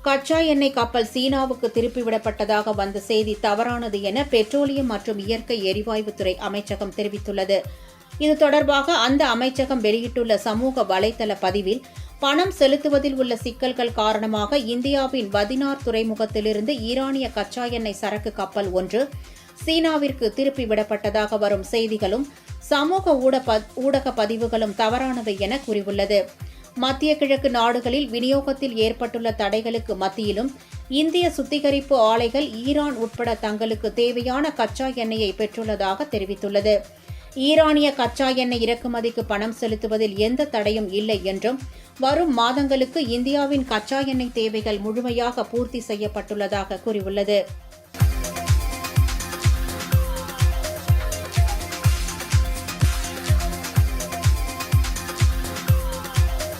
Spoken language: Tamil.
கச்சா எண்ணெய் கப்பல் சீனாவுக்கு திருப்பிவிடப்பட்டதாக வந்த செய்தி தவறானது என பெட்ரோலியம் மற்றும் இயற்கை எரிவாயுத்துறை அமைச்சகம் தெரிவித்துள்ளது. இது தொடர்பாக அந்த அமைச்சகம் வெளியிட்டுள்ள சமூக வலைதள பதிவில், பணம் செலுத்துவதில் உள்ள சிக்கல்கள் காரணமாக இந்தியாவின் பதினார் துறைமுகத்திலிருந்து ஈரானிய கச்சா எண்ணெய் சரக்கு கப்பல் ஒன்று சீனாவிற்கு திருப்பிவிடப்பட்டதாக வரும் செய்திகளும் சமூக ஊடக பதிவுகளும் தவறானவை என கூறியுள்ளது. மத்திய கிழக்கு நாடுகளில் விநியோகத்தில் ஏற்பட்டுள்ள தடைகளுக்கு மத்தியிலும் இந்திய சுத்திகரிப்பு ஆலைகள் ஈரான் உட்பட தங்களுக்கு தேவையான கச்சா எண்ணெயை பெற்றுள்ளதாக தெரிவித்துள்ளது. ஈரானிய கச்சா எண்ணெய் இறக்குமதிக்கு பணம் செலுத்துவதில் எந்த தடையும் இல்லை என்றும், வரும் மாதங்களுக்கு இந்தியாவின் கச்சா எண்ணெய் தேவைகள் முழுமையாக பூர்த்தி செய்யப்பட்டுள்ளதாக கூறியுள்ளது.